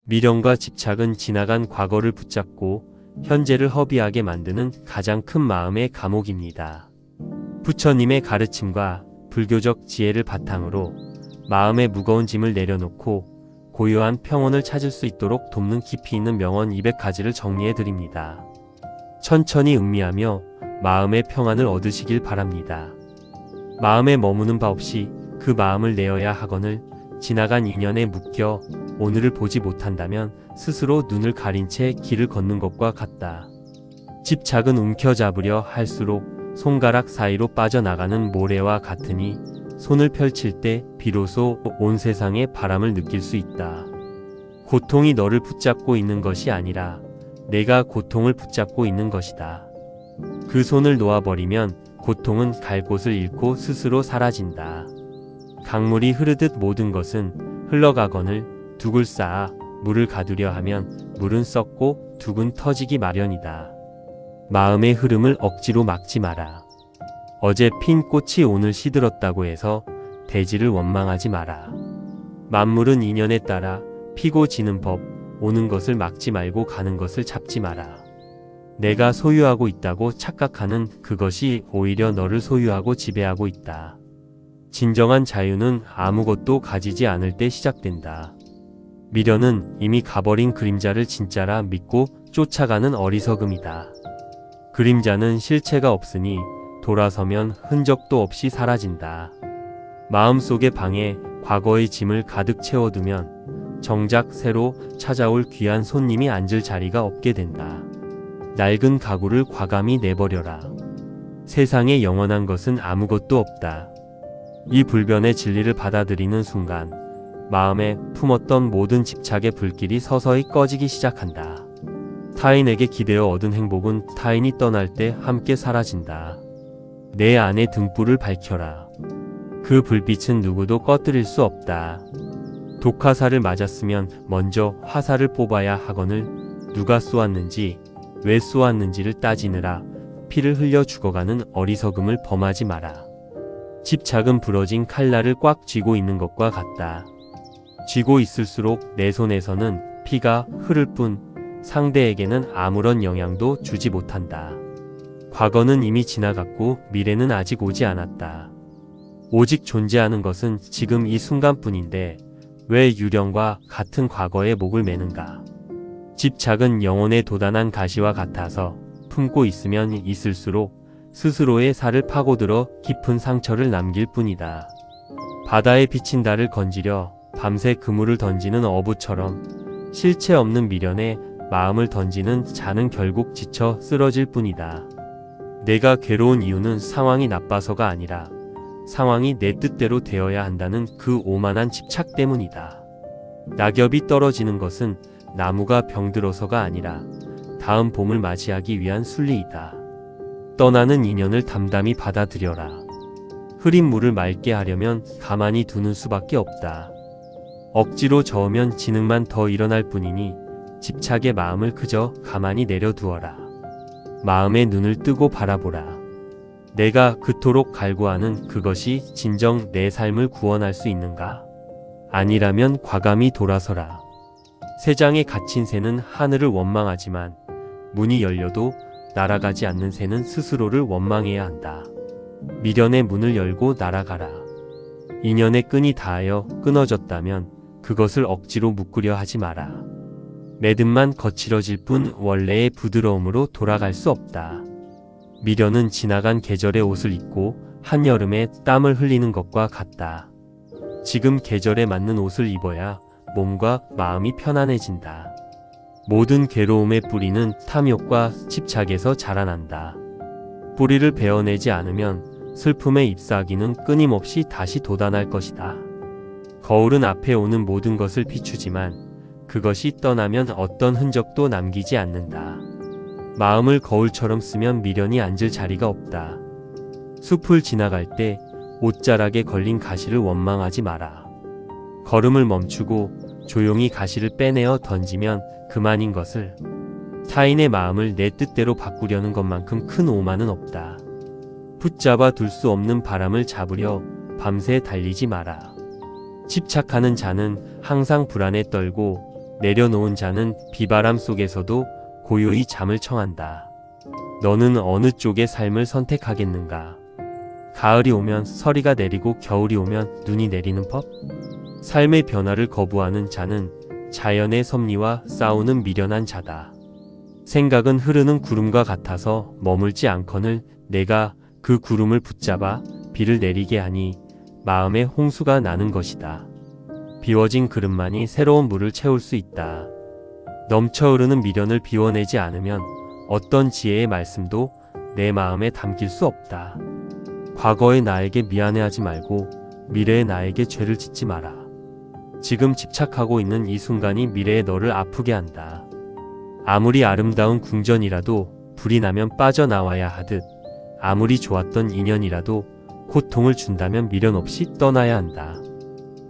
미련과 집착은 지나간 과거를 붙잡고 현재를 허비하게 만드는 가장 큰 마음의 감옥입니다. 부처님의 가르침과 불교적 지혜를 바탕으로 마음의 무거운 짐을 내려놓고 고요한 평온을 찾을 수 있도록 돕는 깊이 있는 명언 200가지를 정리해 드립니다. 천천히 음미하며 마음의 평안을 얻으시길 바랍니다. 마음에 머무는 바 없이 그 마음을 내어야 하거늘 지나간 인연에 묶여 오늘을 보지 못한다면 스스로 눈을 가린 채 길을 걷는 것과 같다. 집착은 움켜잡으려 할수록 손가락 사이로 빠져나가는 모래와 같으니 손을 펼칠 때 비로소 온 세상의 바람을 느낄 수 있다. 고통이 너를 붙잡고 있는 것이 아니라 내가 고통을 붙잡고 있는 것이다. 그 손을 놓아버리면 고통은 갈 곳을 잃고 스스로 사라진다. 강물이 흐르듯 모든 것은 흘러가거늘 둑을 쌓아 물을 가두려 하면 물은 썩고 둑은 터지기 마련이다. 마음의 흐름을 억지로 막지 마라. 어제 핀 꽃이 오늘 시들었다고 해서 대지를 원망하지 마라. 만물은 인연에 따라 피고 지는 법, 오는 것을 막지 말고 가는 것을 잡지 마라. 내가 소유하고 있다고 착각하는 그것이 오히려 너를 소유하고 지배하고 있다. 진정한 자유는 아무것도 가지지 않을 때 시작된다. 미련은 이미 가버린 그림자를 진짜라 믿고 쫓아가는 어리석음이다. 그림자는 실체가 없으니 돌아서면 흔적도 없이 사라진다. 마음속의 방에 과거의 짐을 가득 채워두면 정작 새로 찾아올 귀한 손님이 앉을 자리가 없게 된다. 낡은 가구를 과감히 내버려라. 세상에 영원한 것은 아무것도 없다. 이 불변의 진리를 받아들이는 순간 마음에 품었던 모든 집착의 불길이 서서히 꺼지기 시작한다. 타인에게 기대어 얻은 행복은 타인이 떠날 때 함께 사라진다. 내 안의 등불을 밝혀라. 그 불빛은 누구도 꺼뜨릴 수 없다. 독화살을 맞았으면 먼저 화살을 뽑아야 하거늘 누가 쏘았는지 왜 쏘았는지를 따지느라 피를 흘려 죽어가는 어리석음을 범하지 마라. 집착은 부러진 칼날을 꽉 쥐고 있는 것과 같다. 쥐고 있을수록 내 손에서는 피가 흐를 뿐 상대에게는 아무런 영향도 주지 못한다. 과거는 이미 지나갔고 미래는 아직 오지 않았다. 오직 존재하는 것은 지금 이 순간뿐인데 왜 유령과 같은 과거에 목을 매는가? 집착은 영혼의 도단한 가시와 같아서 품고 있으면 있을수록 스스로의 살을 파고들어 깊은 상처를 남길 뿐이다. 바다에 비친 달을 건지려 밤새 그물을 던지는 어부처럼 실체 없는 미련에 마음을 던지는 자는 결국 지쳐 쓰러질 뿐이다. 내가 괴로운 이유는 상황이 나빠서가 아니라 상황이 내 뜻대로 되어야 한다는 그 오만한 집착 때문이다. 낙엽이 떨어지는 것은 나무가 병들어서가 아니라 다음 봄을 맞이하기 위한 순리이다. 떠나는 인연을 담담히 받아들여라. 흐린 물을 맑게 하려면 가만히 두는 수밖에 없다. 억지로 저으면 진흙만 더 일어날 뿐이니 집착의 마음을 그저 가만히 내려두어라. 마음의 눈을 뜨고 바라보라. 내가 그토록 갈구하는 그것이 진정 내 삶을 구원할 수 있는가? 아니라면 과감히 돌아서라. 새장에 갇힌 새는 하늘을 원망하지만 문이 열려도 날아가지 않는 새는 스스로를 원망해야 한다. 미련의 문을 열고 날아가라. 인연의 끈이 닿아여 끊어졌다면 그것을 억지로 묶으려 하지 마라. 매듭만 거칠어질 뿐 원래의 부드러움으로 돌아갈 수 없다. 미련은 지나간 계절의 옷을 입고 한여름에 땀을 흘리는 것과 같다. 지금 계절에 맞는 옷을 입어야 몸과 마음이 편안해진다. 모든 괴로움의 뿌리는 탐욕과 집착에서 자라난다. 뿌리를 베어내지 않으면 슬픔의 잎사귀는 끊임없이 다시 돋아날 것이다. 거울은 앞에 오는 모든 것을 비추지만 그것이 떠나면 어떤 흔적도 남기지 않는다. 마음을 거울처럼 쓰면 미련이 앉을 자리가 없다. 숲을 지나갈 때 옷자락에 걸린 가시를 원망하지 마라. 걸음을 멈추고 조용히 가시를 빼내어 던지면 그만인 것을. 타인의 마음을 내 뜻대로 바꾸려는 것만큼 큰 오만은 없다. 붙잡아 둘 수 없는 바람을 잡으려 밤새 달리지 마라. 집착하는 자는 항상 불안에 떨고 내려놓은 자는 비바람 속에서도 고요히 잠을 청한다. 너는 어느 쪽의 삶을 선택하겠는가? 가을이 오면 서리가 내리고 겨울이 오면 눈이 내리는 법? 삶의 변화를 거부하는 자는 자연의 섭리와 싸우는 미련한 자다. 생각은 흐르는 구름과 같아서 머물지 않거늘 내가 그 구름을 붙잡아 비를 내리게 하니 마음에 홍수가 나는 것이다. 비워진 그릇만이 새로운 물을 채울 수 있다. 넘쳐 흐르는 미련을 비워내지 않으면 어떤 지혜의 말씀도 내 마음에 담길 수 없다. 과거의 나에게 미안해하지 말고 미래의 나에게 죄를 짓지 마라. 지금 집착하고 있는 이 순간이 미래의 너를 아프게 한다. 아무리 아름다운 궁전이라도 불이 나면 빠져나와야 하듯 아무리 좋았던 인연이라도 고통을 준다면 미련 없이 떠나야 한다.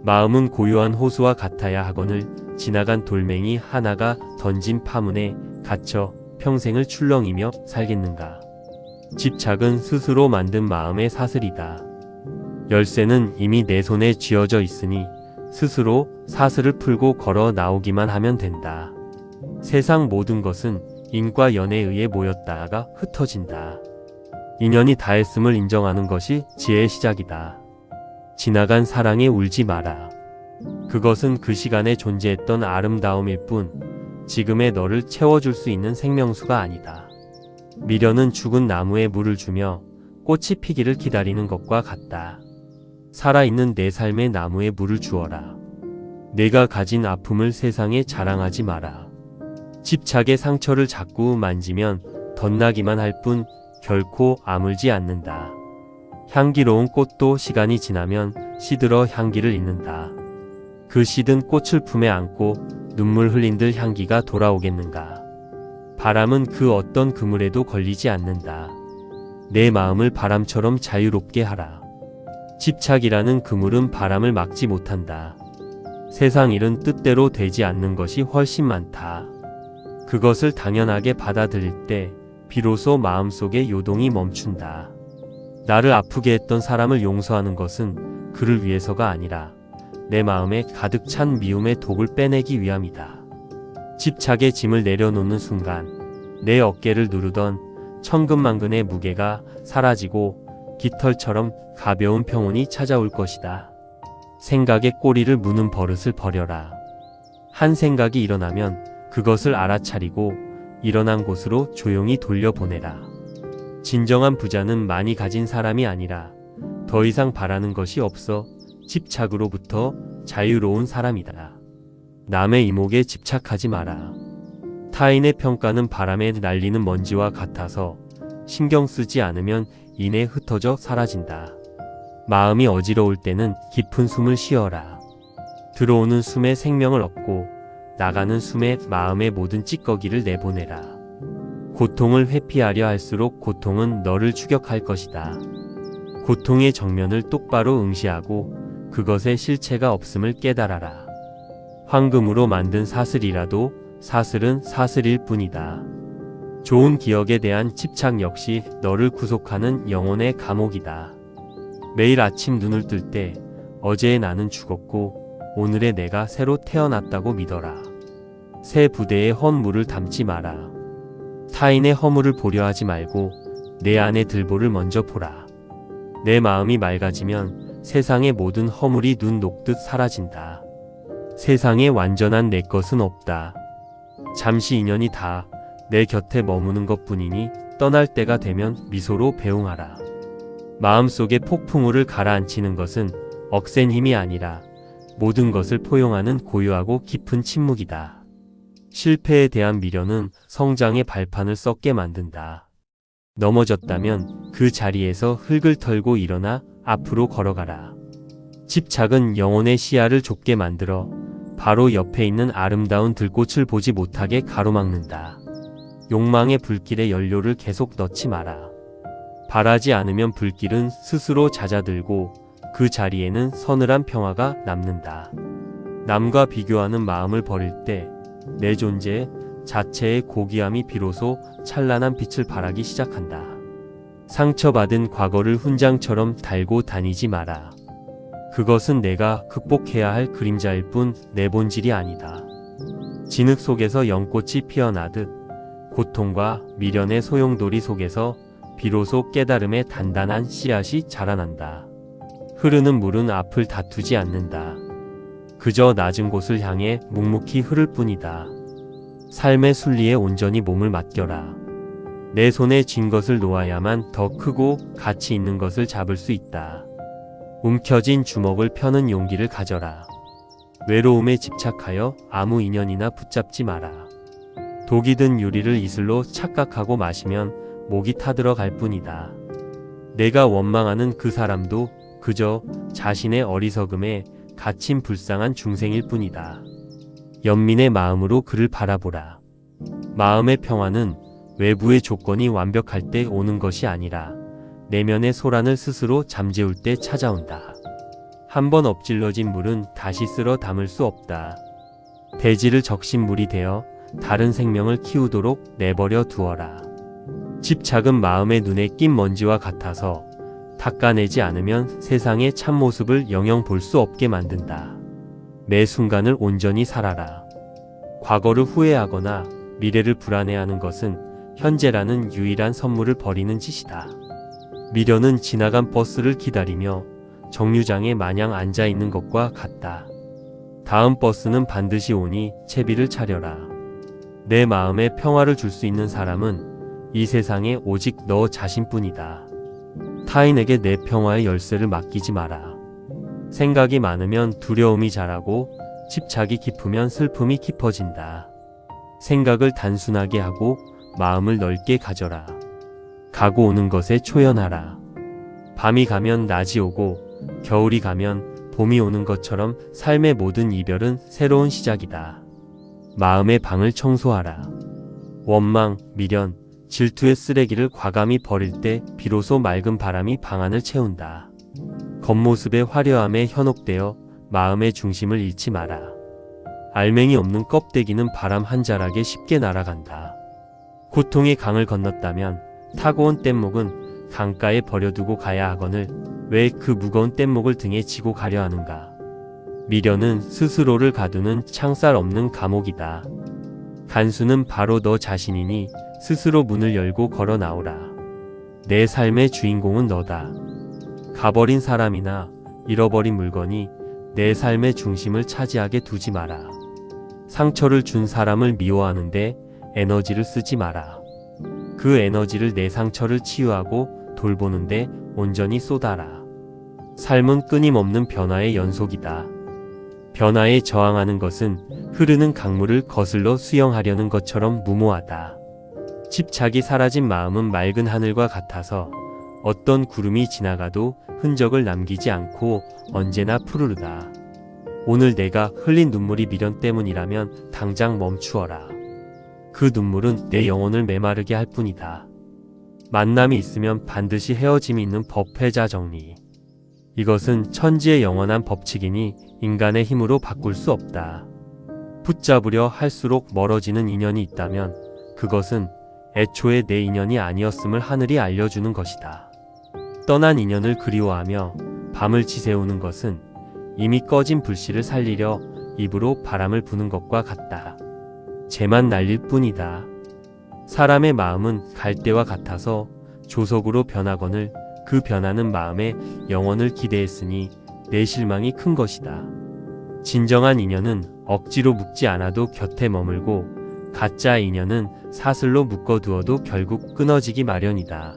마음은 고요한 호수와 같아야 하거늘 지나간 돌멩이 하나가 던진 파문에 갇혀 평생을 출렁이며 살겠는가. 집착은 스스로 만든 마음의 사슬이다. 열쇠는 이미 내 손에 쥐어져 있으니 스스로 사슬을 풀고 걸어 나오기만 하면 된다. 세상 모든 것은 인과 연에 의해 모였다가 흩어진다. 인연이 다했음을 인정하는 것이 지혜의 시작이다. 지나간 사랑에 울지 마라. 그것은 그 시간에 존재했던 아름다움일 뿐 지금의 너를 채워줄 수 있는 생명수가 아니다. 미련은 죽은 나무에 물을 주며 꽃이 피기를 기다리는 것과 같다. 살아있는 내 삶의 나무에 물을 주어라. 내가 가진 아픔을 세상에 자랑하지 마라. 집착의 상처를 자꾸 만지면 덧나기만 할 뿐 결코 아물지 않는다. 향기로운 꽃도 시간이 지나면 시들어 향기를 잃는다. 그 시든 꽃을 품에 안고 눈물 흘린들 향기가 돌아오겠는가. 바람은 그 어떤 그물에도 걸리지 않는다. 내 마음을 바람처럼 자유롭게 하라. 집착이라는 그물은 바람을 막지 못한다. 세상 일은 뜻대로 되지 않는 것이 훨씬 많다. 그것을 당연하게 받아들일 때 비로소 마음속의 요동이 멈춘다. 나를 아프게 했던 사람을 용서하는 것은 그를 위해서가 아니라 내 마음에 가득 찬 미움의 독을 빼내기 위함이다. 집착의 짐을 내려놓는 순간 내 어깨를 누르던 천근만근의 무게가 사라지고 깃털처럼 가벼운 평온이 찾아올 것이다. 생각의 꼬리를 무는 버릇을 버려라. 한 생각이 일어나면 그것을 알아차리고 일어난 곳으로 조용히 돌려보내라. 진정한 부자는 많이 가진 사람이 아니라 더 이상 바라는 것이 없어 집착으로부터 자유로운 사람이다. 남의 이목에 집착하지 마라. 타인의 평가는 바람에 날리는 먼지와 같아서 신경 쓰지 않으면 이내 흩어져 사라진다. 마음이 어지러울 때는 깊은 숨을 쉬어라. 들어오는 숨에 생명을 얻고 나가는 숨에 마음의 모든 찌꺼기를 내보내라. 고통을 회피하려 할수록 고통은 너를 추격할 것이다. 고통의 정면을 똑바로 응시하고 그것의 실체가 없음을 깨달아라. 황금으로 만든 사슬이라도 사슬은 사슬일 뿐이다. 좋은 기억에 대한 집착 역시 너를 구속하는 영혼의 감옥이다. 매일 아침 눈을 뜰 때 어제의 나는 죽었고 오늘의 내가 새로 태어났다고 믿어라. 새 부대에 헌물을 담지 마라. 타인의 허물을 보려 하지 말고 내 안의 들보를 먼저 보라. 내 마음이 맑아지면 세상의 모든 허물이 눈 녹듯 사라진다. 세상에 완전한 내 것은 없다. 잠시 인연이 다 내 곁에 머무는 것뿐이니 떠날 때가 되면 미소로 배웅하라. 마음속의 폭풍우를 가라앉히는 것은 억센 힘이 아니라 모든 것을 포용하는 고요하고 깊은 침묵이다. 실패에 대한 미련은 성장의 발판을 썩게 만든다. 넘어졌다면 그 자리에서 흙을 털고 일어나 앞으로 걸어가라. 집착은 영혼의 시야를 좁게 만들어 바로 옆에 있는 아름다운 들꽃을 보지 못하게 가로막는다. 욕망의 불길에 연료를 계속 넣지 마라. 바라지 않으면 불길은 스스로 잦아들고 그 자리에는 서늘한 평화가 남는다. 남과 비교하는 마음을 버릴 때 내 존재 자체의 고귀함이 비로소 찬란한 빛을 발하기 시작한다. 상처받은 과거를 훈장처럼 달고 다니지 마라. 그것은 내가 극복해야 할 그림자일 뿐 내 본질이 아니다. 진흙 속에서 연꽃이 피어나듯 고통과 미련의 소용돌이 속에서 비로소 깨달음의 단단한 씨앗이 자라난다. 흐르는 물은 앞을 다투지 않는다. 그저 낮은 곳을 향해 묵묵히 흐를 뿐이다. 삶의 순리에 온전히 몸을 맡겨라. 내 손에 쥔 것을 놓아야만 더 크고 가치 있는 것을 잡을 수 있다. 움켜진 주먹을 펴는 용기를 가져라. 외로움에 집착하여 아무 인연이나 붙잡지 마라. 독이 든 유리를 이슬로 착각하고 마시면 목이 타들어갈 뿐이다. 내가 원망하는 그 사람도 그저 자신의 어리석음에 갇힌 불쌍한 중생일 뿐이다. 연민의 마음으로 그를 바라보라. 마음의 평화는 외부의 조건이 완벽할 때 오는 것이 아니라 내면의 소란을 스스로 잠재울 때 찾아온다. 한번 엎질러진 물은 다시 쓸어 담을 수 없다. 대지를 적신 물이 되어 다른 생명을 키우도록 내버려 두어라. 집착은 마음의 눈에 낀 먼지와 같아서 닦아내지 않으면 세상의 참모습을 영영 볼 수 없게 만든다. 매 순간을 온전히 살아라. 과거를 후회하거나 미래를 불안해하는 것은 현재라는 유일한 선물을 버리는 짓이다. 미련은 지나간 버스를 기다리며 정류장에 마냥 앉아있는 것과 같다. 다음 버스는 반드시 오니 채비를 차려라. 내 마음에 평화를 줄 수 있는 사람은 이 세상에 오직 너 자신뿐이다. 타인에게 내 평화의 열쇠를 맡기지 마라. 생각이 많으면 두려움이 자라고 집착이 깊으면 슬픔이 깊어진다. 생각을 단순하게 하고 마음을 넓게 가져라. 가고 오는 것에 초연하라. 밤이 가면 낮이 오고 겨울이 가면 봄이 오는 것처럼 삶의 모든 이별은 새로운 시작이다. 마음의 방을 청소하라. 원망, 미련, 질투의 쓰레기를 과감히 버릴 때 비로소 맑은 바람이 방안을 채운다. 겉모습의 화려함에 현혹되어 마음의 중심을 잃지 마라. 알맹이 없는 껍데기는 바람 한 자락에 쉽게 날아간다. 고통의 강을 건넜다면 타고 온 뗏목은 강가에 버려두고 가야 하거늘 왜 그 무거운 뗏목을 등에 지고 가려 하는가. 미련은 스스로를 가두는 창살 없는 감옥이다. 간수는 바로 너 자신이니 스스로 문을 열고 걸어 나오라. 내 삶의 주인공은 너다. 가버린 사람이나 잃어버린 물건이 내 삶의 중심을 차지하게 두지 마라. 상처를 준 사람을 미워하는데 에너지를 쓰지 마라. 그 에너지를 내 상처를 치유하고 돌보는데 온전히 쏟아라. 삶은 끊임없는 변화의 연속이다. 변화에 저항하는 것은 흐르는 강물을 거슬러 수영하려는 것처럼 무모하다. 집착이 사라진 마음은 맑은 하늘과 같아서 어떤 구름이 지나가도 흔적을 남기지 않고 언제나 푸르르다. 오늘 내가 흘린 눈물이 미련 때문이라면 당장 멈추어라. 그 눈물은 내 영혼을 메마르게 할 뿐이다. 만남이 있으면 반드시 헤어짐이 있는 법회자 정리. 이것은 천지의 영원한 법칙이니 인간의 힘으로 바꿀 수 없다. 붙잡으려 할수록 멀어지는 인연이 있다면 그것은 애초에 내 인연이 아니었음을 하늘이 알려주는 것이다. 떠난 인연을 그리워하며 밤을 지새우는 것은 이미 꺼진 불씨를 살리려 입으로 바람을 부는 것과 같다. 재만 날릴 뿐이다. 사람의 마음은 갈대와 같아서 조석으로 변하거늘 그 변하는 마음에 영원을 기대했으니 내 실망이 큰 것이다. 진정한 인연은 억지로 묶지 않아도 곁에 머물고 가짜 인연은 사슬로 묶어두어도 결국 끊어지기 마련이다.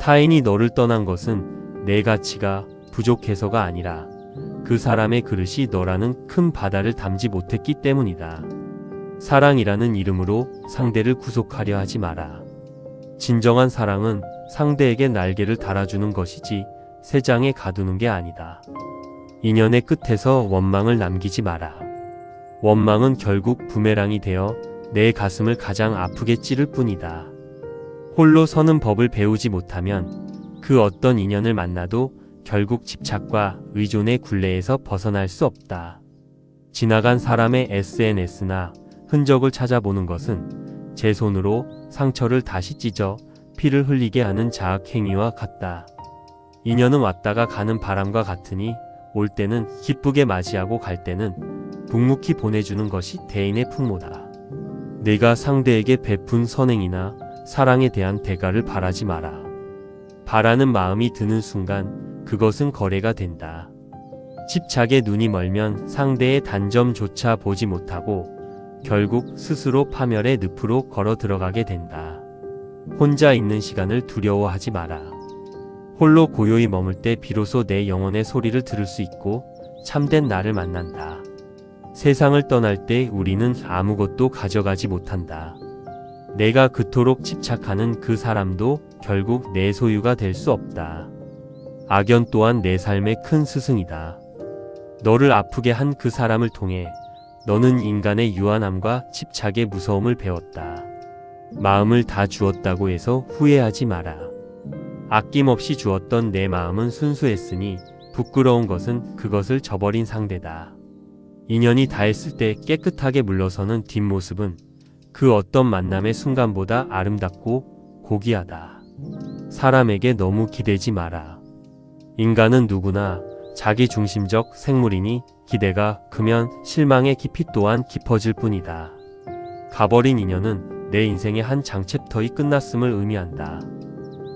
타인이 너를 떠난 것은 내 가치가 부족해서가 아니라 그 사람의 그릇이 너라는 큰 바다를 담지 못했기 때문이다. 사랑이라는 이름으로 상대를 구속하려 하지 마라. 진정한 사랑은 상대에게 날개를 달아주는 것이지 새 장에 가두는 게 아니다. 인연의 끝에서 원망을 남기지 마라. 원망은 결국 부메랑이 되어 내 가슴을 가장 아프게 찌를 뿐이다. 홀로 서는 법을 배우지 못하면 그 어떤 인연을 만나도 결국 집착과 의존의 굴레에서 벗어날 수 없다. 지나간 사람의 SNS나 흔적을 찾아보는 것은 제 손으로 상처를 다시 찢어 피를 흘리게 하는 자학행위와 같다. 인연은 왔다가 가는 바람과 같으니 올 때는 기쁘게 맞이하고 갈 때는 묵묵히 보내주는 것이 대인의 풍모다. 내가 상대에게 베푼 선행이나 사랑에 대한 대가를 바라지 마라. 바라는 마음이 드는 순간 그것은 거래가 된다. 집착에 눈이 멀면 상대의 단점조차 보지 못하고 결국 스스로 파멸의 늪으로 걸어 들어가게 된다. 혼자 있는 시간을 두려워하지 마라. 홀로 고요히 머물 때 비로소 내 영혼의 소리를 들을 수 있고 참된 나를 만난다. 세상을 떠날 때 우리는 아무것도 가져가지 못한다. 내가 그토록 집착하는 그 사람도 결국 내 소유가 될 수 없다. 악연 또한 내 삶의 큰 스승이다. 너를 아프게 한 그 사람을 통해 너는 인간의 유한함과 집착의 무서움을 배웠다. 마음을 다 주었다고 해서 후회하지 마라. 아낌없이 주었던 내 마음은 순수했으니 부끄러운 것은 그것을 저버린 상대다. 인연이 닿았을 때 깨끗하게 물러서는 뒷모습은 그 어떤 만남의 순간보다 아름답고 고귀하다. 사람에게 너무 기대지 마라. 인간은 누구나 자기중심적 생물이니 기대가 크면 실망의 깊이 또한 깊어질 뿐이다. 가버린 인연은 내 인생의 한 장챕터이 끝났음을 의미한다.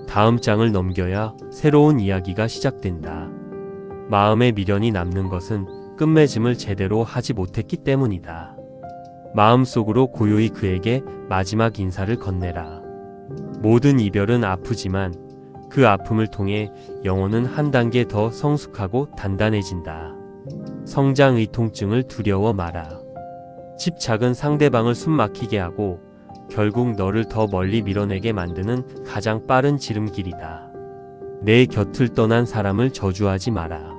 다음 장을 넘겨야 새로운 이야기가 시작된다. 마음에 미련이 남는 것은 끝맺음을 제대로 하지 못했기 때문이다. 마음속으로 고요히 그에게 마지막 인사를 건네라. 모든 이별은 아프지만 그 아픔을 통해 영혼은 한 단계 더 성숙하고 단단해진다. 성장의 통증을 두려워 마라. 집착은 상대방을 숨막히게 하고 결국 너를 더 멀리 밀어내게 만드는 가장 빠른 지름길이다. 내 곁을 떠난 사람을 저주하지 마라.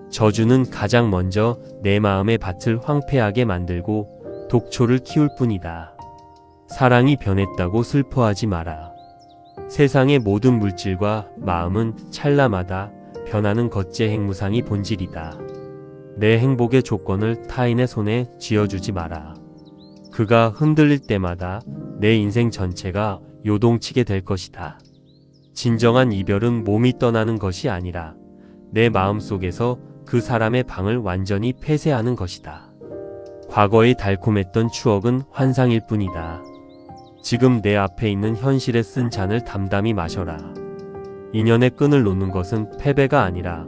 저주는 가장 먼저 내 마음의 밭을 황폐하게 만들고 독초를 키울 뿐이다. 사랑이 변했다고 슬퍼하지 마라. 세상의 모든 물질과 마음은 찰나마다 변하는 겉재 행무상이 본질이다. 내 행복의 조건을 타인의 손에 쥐어주지 마라. 그가 흔들릴 때마다 내 인생 전체가 요동치게 될 것이다. 진정한 이별은 몸이 떠나는 것이 아니라 내 마음속에서 그 사람의 방을 완전히 폐쇄하는 것이다. 과거의 달콤했던 추억은 환상일 뿐이다. 지금 내 앞에 있는 현실에 쓴 잔을 담담히 마셔라. 인연의 끈을 놓는 것은 패배가 아니라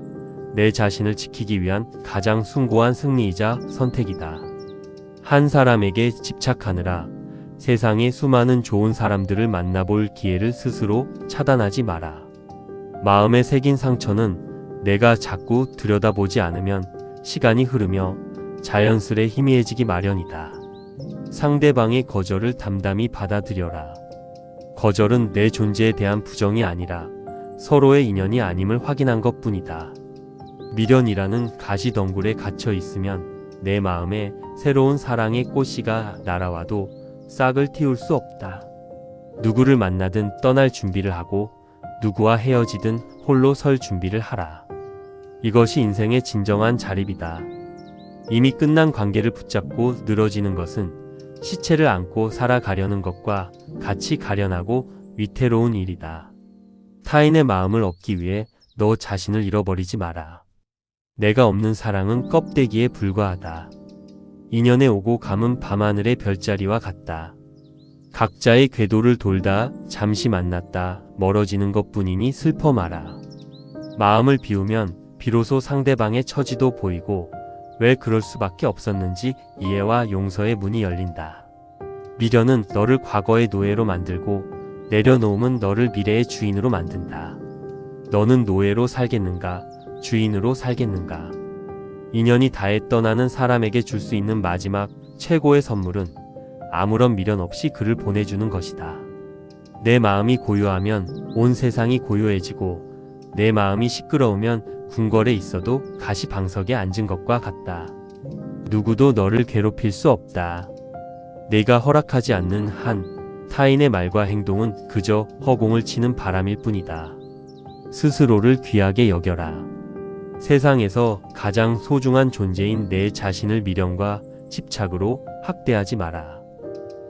내 자신을 지키기 위한 가장 숭고한 승리이자 선택이다. 한 사람에게 집착하느라 세상의 수많은 좋은 사람들을 만나볼 기회를 스스로 차단하지 마라. 마음에 새긴 상처는 내가 자꾸 들여다보지 않으면 시간이 흐르며 자연스레 희미해지기 마련이다. 상대방의 거절을 담담히 받아들여라. 거절은 내 존재에 대한 부정이 아니라 서로의 인연이 아님을 확인한 것뿐이다. 미련이라는 가시덩굴에 갇혀 있으면 내 마음에 새로운 사랑의 꽃씨가 날아와도 싹을 틔울 수 없다. 누구를 만나든 떠날 준비를 하고 누구와 헤어지든 홀로 설 준비를 하라. 이것이 인생의 진정한 자립이다. 이미 끝난 관계를 붙잡고 늘어지는 것은 시체를 안고 살아가려는 것과 같이 가련하고 위태로운 일이다. 타인의 마음을 얻기 위해 너 자신을 잃어버리지 마라. 내가 없는 사랑은 껍데기에 불과하다. 인연에 오고 감은 밤하늘의 별자리와 같다. 각자의 궤도를 돌다 잠시 만났다 멀어지는 것뿐이니 슬퍼 마라. 마음을 비우면 비로소 상대방의 처지도 보이고 왜 그럴 수밖에 없었는지 이해와 용서의 문이 열린다. 미련은 너를 과거의 노예로 만들고 내려놓음은 너를 미래의 주인으로 만든다. 너는 노예로 살겠는가? 주인으로 살겠는가? 인연이 다해 떠나는 사람에게 줄 수 있는 마지막 최고의 선물은 아무런 미련 없이 그를 보내주는 것이다. 내 마음이 고요하면 온 세상이 고요해지고 내 마음이 시끄러우면 궁궐에 있어도 가시방석에 앉은 것과 같다. 누구도 너를 괴롭힐 수 없다. 내가 허락하지 않는 한 타인의 말과 행동은 그저 허공을 치는 바람일 뿐이다. 스스로를 귀하게 여겨라. 세상에서 가장 소중한 존재인 내 자신을 미련과 집착으로 학대하지 마라.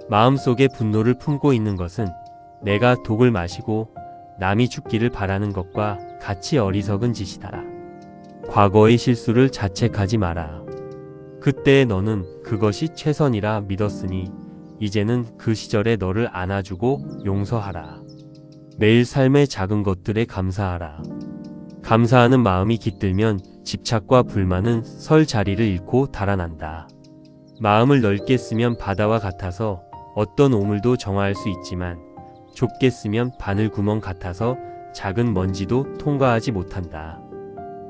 마음속에 분노를 품고 있는 것은 내가 독을 마시고 남이 죽기를 바라는 것과 같이 어리석은 짓이다. 과거의 실수를 자책하지 마라. 그때의 너는 그것이 최선이라 믿었으니 이제는 그 시절의 너를 안아주고 용서하라. 매일 삶의 작은 것들에 감사하라. 감사하는 마음이 깃들면 집착과 불만은 설 자리를 잃고 달아난다. 마음을 넓게 쓰면 바다와 같아서 어떤 오물도 정화할 수 있지만 좁게 쓰면 바늘구멍 같아서 작은 먼지도 통과하지 못한다.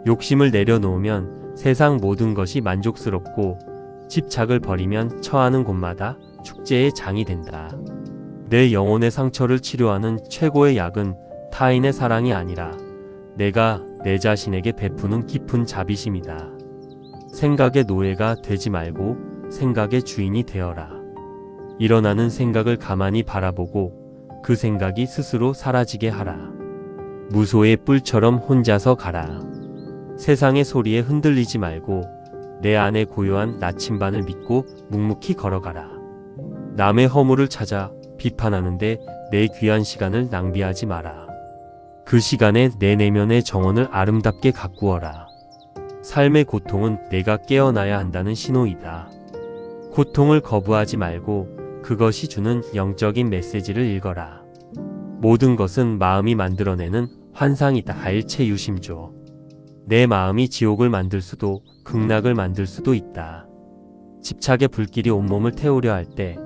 욕심을 내려놓으면 세상 모든 것이 만족스럽고 집착을 버리면 처하는 곳마다 축제의 장이 된다. 내 영혼의 상처를 치료하는 최고의 약은 타인의 사랑이 아니라 내가 내 자신에게 베푸는 깊은 자비심이다. 생각의 노예가 되지 말고 생각의 주인이 되어라. 일어나는 생각을 가만히 바라보고 그 생각이 스스로 사라지게 하라. 무소의 뿔처럼 혼자서 가라. 세상의 소리에 흔들리지 말고 내 안에 고요한 나침반을 믿고 묵묵히 걸어가라. 남의 허물을 찾아 비판하는데 내 귀한 시간을 낭비하지 마라. 그 시간에 내 내면의 정원을 아름답게 가꾸어라. 삶의 고통은 내가 깨어나야 한다는 신호이다. 고통을 거부하지 말고 그것이 주는 영적인 메시지를 읽어라. 모든 것은 마음이 만들어내는 환상이다. 일체 유심조. 내 마음이 지옥을 만들 수도 극락을 만들 수도 있다. 집착의 불길이 온몸을 태우려 할 때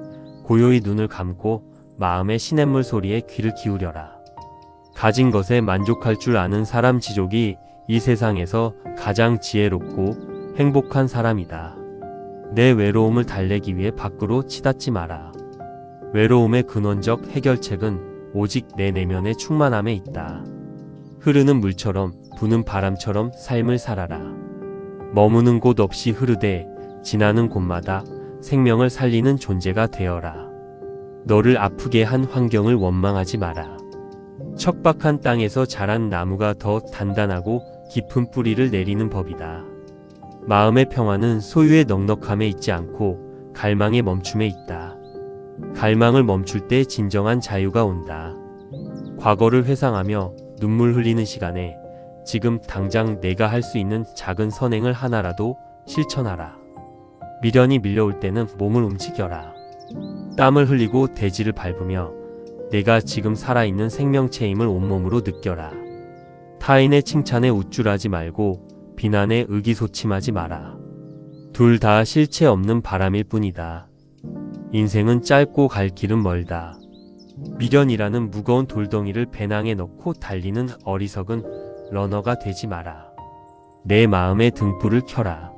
고요히 눈을 감고 마음의 시냇물 소리에 귀를 기울여라. 가진 것에 만족할 줄 아는 사람 지족이 이 세상에서 가장 지혜롭고 행복한 사람이다. 내 외로움을 달래기 위해 밖으로 치닫지 마라. 외로움의 근원적 해결책은 오직 내 내면의 충만함에 있다. 흐르는 물처럼 부는 바람처럼 삶을 살아라. 머무는 곳 없이 흐르되 지나는 곳마다 생명을 살리는 존재가 되어라. 너를 아프게 한 환경을 원망하지 마라. 척박한 땅에서 자란 나무가 더 단단하고 깊은 뿌리를 내리는 법이다. 마음의 평화는 소유의 넉넉함에 있지 않고 갈망의 멈춤에 있다. 갈망을 멈출 때 진정한 자유가 온다. 과거를 회상하며 눈물 흘리는 시간에 지금 당장 내가 할 수 있는 작은 선행을 하나라도 실천하라. 미련이 밀려올 때는 몸을 움직여라. 땀을 흘리고 대지를 밟으며 내가 지금 살아있는 생명체임을 온몸으로 느껴라. 타인의 칭찬에 우쭐하지 말고 비난에 의기소침하지 마라. 둘 다 실체 없는 바람일 뿐이다. 인생은 짧고 갈 길은 멀다. 미련이라는 무거운 돌덩이를 배낭에 넣고 달리는 어리석은 러너가 되지 마라. 내 마음의 등불을 켜라.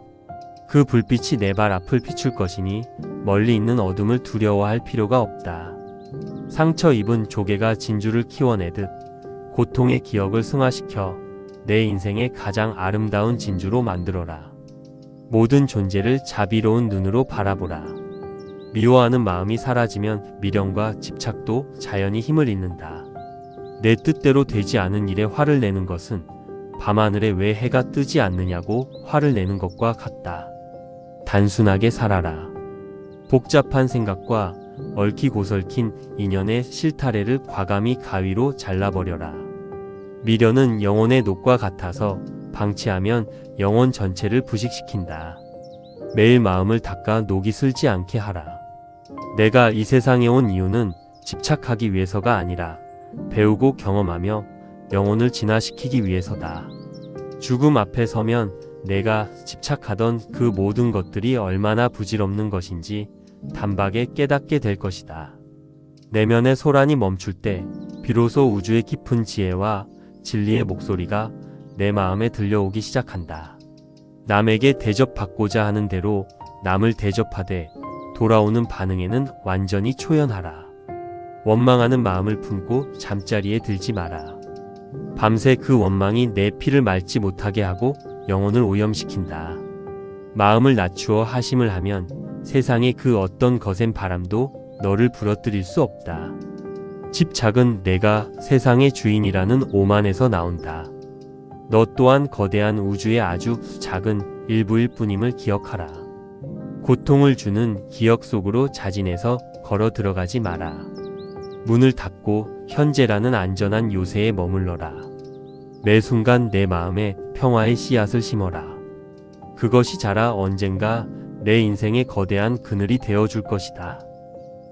그 불빛이 내 발 앞을 비출 것이니 멀리 있는 어둠을 두려워할 필요가 없다. 상처 입은 조개가 진주를 키워내듯 고통의 기억을 승화시켜 내 인생의 가장 아름다운 진주로 만들어라. 모든 존재를 자비로운 눈으로 바라보라. 미워하는 마음이 사라지면 미련과 집착도 자연히 힘을 잃는다. 내 뜻대로 되지 않은 일에 화를 내는 것은 밤하늘에 왜 해가 뜨지 않느냐고 화를 내는 것과 같다. 단순하게 살아라. 복잡한 생각과 얽히고 설킨 인연의 실타래를 과감히 가위로 잘라버려라. 미련은 영혼의 녹과 같아서 방치하면 영혼 전체를 부식시킨다. 매일 마음을 닦아 녹이 슬지 않게 하라. 내가 이 세상에 온 이유는 집착하기 위해서가 아니라 배우고 경험하며 영혼을 진화시키기 위해서다. 죽음 앞에 서면 내가 집착하던 그 모든 것들이 얼마나 부질없는 것인지 단박에 깨닫게 될 것이다. 내면의 소란이 멈출 때 비로소 우주의 깊은 지혜와 진리의 목소리가 내 마음에 들려오기 시작한다. 남에게 대접받고자 하는 대로 남을 대접하되 돌아오는 반응에는 완전히 초연하라. 원망하는 마음을 품고 잠자리에 들지 마라. 밤새 그 원망이 내 피를 맑지 못하게 하고 영혼을 오염시킨다. 마음을 낮추어 하심을 하면 세상의 그 어떤 거센 바람도 너를 부러뜨릴 수 없다. 집착은 내가 세상의 주인이라는 오만에서 나온다. 너 또한 거대한 우주의 아주 작은 일부일 뿐임을 기억하라. 고통을 주는 기억 속으로 자진해서 걸어 들어가지 마라. 문을 닫고 현재라는 안전한 요새에 머물러라. 매 순간 내 마음에 평화의 씨앗을 심어라. 그것이 자라 언젠가 내 인생의 거대한 그늘이 되어줄 것이다.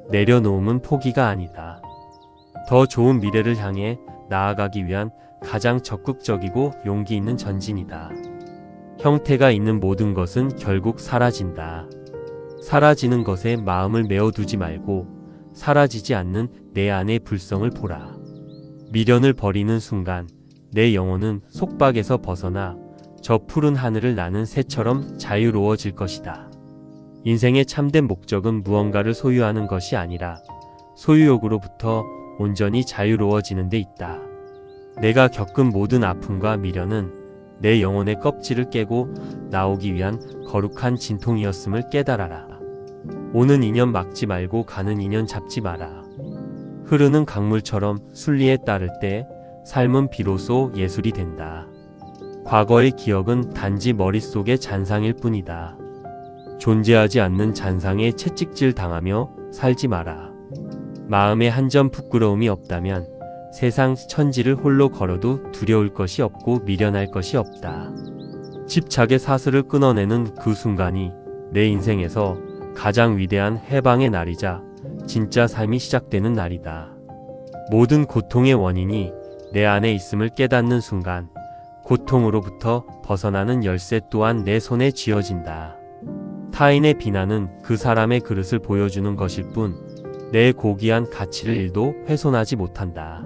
내려놓음은 포기가 아니다. 더 좋은 미래를 향해 나아가기 위한 가장 적극적이고 용기 있는 전진이다. 형태가 있는 모든 것은 결국 사라진다. 사라지는 것에 마음을 메어두지 말고 사라지지 않는 내 안의 불성을 보라. 미련을 버리는 순간 내 영혼은 속박에서 벗어나 저 푸른 하늘을 나는 새처럼 자유로워질 것이다. 인생의 참된 목적은 무언가를 소유하는 것이 아니라 소유욕으로부터 온전히 자유로워지는 데 있다. 내가 겪은 모든 아픔과 미련은 내 영혼의 껍질을 깨고 나오기 위한 거룩한 진통이었음을 깨달아라. 오는 인연 막지 말고 가는 인연 잡지 마라. 흐르는 강물처럼 순리에 따를 때 삶은 비로소 예술이 된다. 과거의 기억은 단지 머릿속의 잔상일 뿐이다. 존재하지 않는 잔상에 채찍질 당하며 살지 마라. 마음에 한 점 부끄러움이 없다면 세상 천지를 홀로 걸어도 두려울 것이 없고 미련할 것이 없다. 집착의 사슬을 끊어내는 그 순간이 내 인생에서 가장 위대한 해방의 날이자 진짜 삶이 시작되는 날이다. 모든 고통의 원인이 내 안에 있음을 깨닫는 순간 고통으로부터 벗어나는 열쇠 또한 내 손에 쥐어진다. 타인의 비난은 그 사람의 그릇을 보여주는 것일 뿐 내 고귀한 가치를 1도 훼손하지 못한다.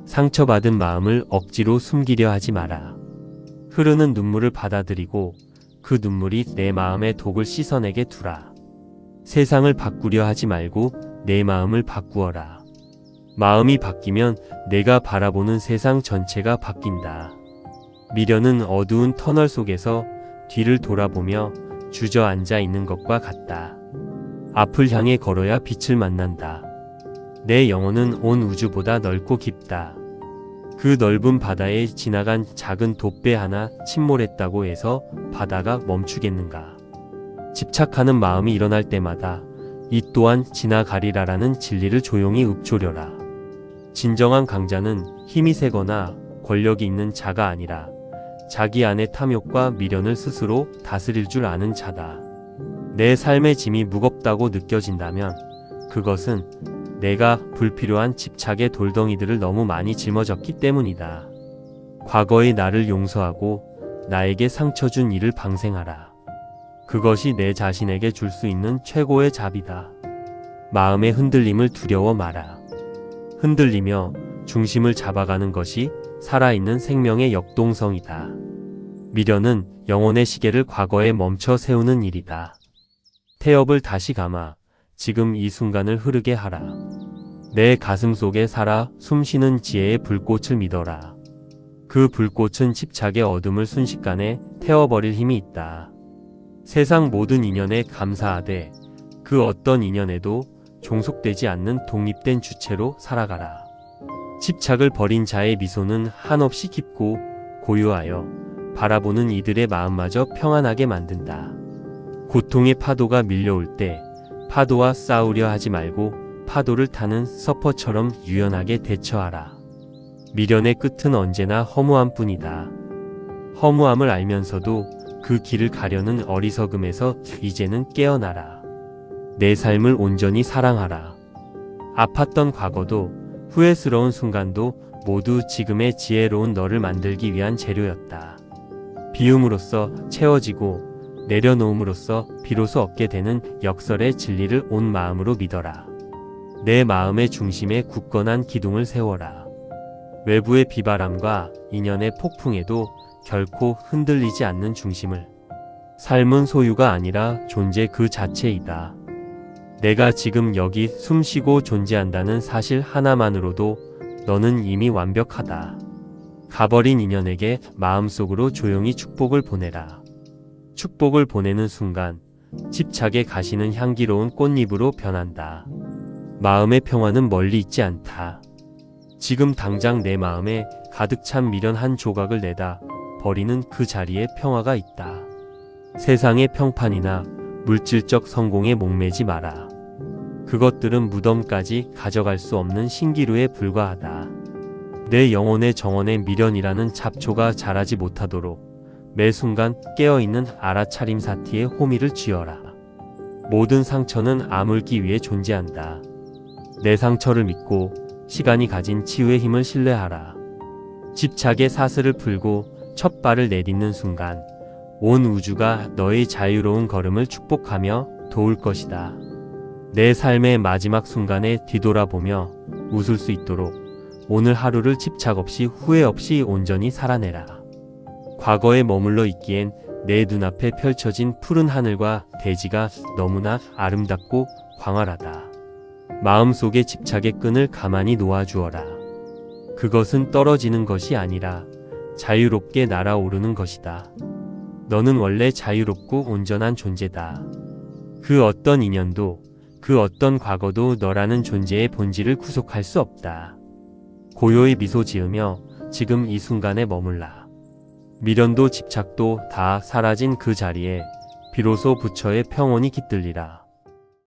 상처받은 마음을 억지로 숨기려 하지 마라. 흐르는 눈물을 받아들이고 그 눈물이 내 마음의 독을 씻어내게 두라. 세상을 바꾸려 하지 말고 내 마음을 바꾸어라. 마음이 바뀌면 내가 바라보는 세상 전체가 바뀐다. 미련은 어두운 터널 속에서 뒤를 돌아보며 주저앉아 있는 것과 같다. 앞을 향해 걸어야 빛을 만난다. 내 영혼은 온 우주보다 넓고 깊다. 그 넓은 바다에 지나간 작은 돛배 하나 침몰했다고 해서 바다가 멈추겠는가. 집착하는 마음이 일어날 때마다 이 또한 지나가리라라는 진리를 조용히 읊조려라. 진정한 강자는 힘이 세거나 권력이 있는 자가 아니라 자기 안의 탐욕과 미련을 스스로 다스릴 줄 아는 자다. 내 삶의 짐이 무겁다고 느껴진다면 그것은 내가 불필요한 집착의 돌덩이들을 너무 많이 짊어졌기 때문이다. 과거의 나를 용서하고 나에게 상처 준 일을 방생하라. 그것이 내 자신에게 줄 수 있는 최고의 자비다. 마음의 흔들림을 두려워 마라. 흔들리며 중심을 잡아가는 것이 살아있는 생명의 역동성이다. 미련은 영혼의 시계를 과거에 멈춰 세우는 일이다. 태엽을 다시 감아 지금 이 순간을 흐르게 하라. 내 가슴 속에 살아 숨쉬는 지혜의 불꽃을 믿어라. 그 불꽃은 집착의 어둠을 순식간에 태워버릴 힘이 있다. 세상 모든 인연에 감사하되 그 어떤 인연에도 종속되지 않는 독립된 주체로 살아가라. 집착을 버린 자의 미소는 한없이 깊고 고요하여 바라보는 이들의 마음마저 평안하게 만든다. 고통의 파도가 밀려올 때 파도와 싸우려 하지 말고 파도를 타는 서퍼처럼 유연하게 대처하라. 미련의 끝은 언제나 허무함 뿐이다. 허무함을 알면서도 그 길을 가려는 어리석음에서 이제는 깨어나라. 내 삶을 온전히 사랑하라. 아팠던 과거도 후회스러운 순간도 모두 지금의 지혜로운 너를 만들기 위한 재료였다. 비움으로써 채워지고 내려놓음으로써 비로소 얻게 되는 역설의 진리를 온 마음으로 믿어라. 내 마음의 중심에 굳건한 기둥을 세워라. 외부의 비바람과 인연의 폭풍에도 결코 흔들리지 않는 중심을. 삶은 소유가 아니라 존재 그 자체이다. 내가 지금 여기 숨쉬고 존재한다는 사실 하나만으로도 너는 이미 완벽하다. 가버린 인연에게 마음속으로 조용히 축복을 보내라. 축복을 보내는 순간 집착에 가시는 향기로운 꽃잎으로 변한다. 마음의 평화는 멀리 있지 않다. 지금 당장 내 마음에 가득 찬 미련 한 조각을 내다 버리는 그 자리에 평화가 있다. 세상의 평판이나 물질적 성공에 목매지 마라. 그것들은 무덤까지 가져갈 수 없는 신기루에 불과하다. 내 영혼의 정원에 미련이라는 잡초가 자라지 못하도록 매 순간 깨어있는 알아차림 사티에 호미를 쥐어라. 모든 상처는 아물기 위해 존재한다. 내 상처를 믿고 시간이 가진 치유의 힘을 신뢰하라. 집착의 사슬을 풀고 첫 발을 내딛는 순간 온 우주가 너의 자유로운 걸음을 축복하며 도울 것이다. 내 삶의 마지막 순간에 뒤돌아보며 웃을 수 있도록 오늘 하루를 집착 없이 후회 없이 온전히 살아내라. 과거에 머물러 있기엔 내 눈앞에 펼쳐진 푸른 하늘과 대지가 너무나 아름답고 광활하다. 마음속의 집착의 끈을 가만히 놓아주어라. 그것은 떨어지는 것이 아니라 자유롭게 날아오르는 것이다. 너는 원래 자유롭고 온전한 존재다. 그 어떤 인연도 그 어떤 과거도 너라는 존재의 본질을 구속할 수 없다. 고요히 미소 지으며 지금 이 순간에 머물라. 미련도 집착도 다 사라진 그 자리에 비로소 부처의 평온이 깃들리라.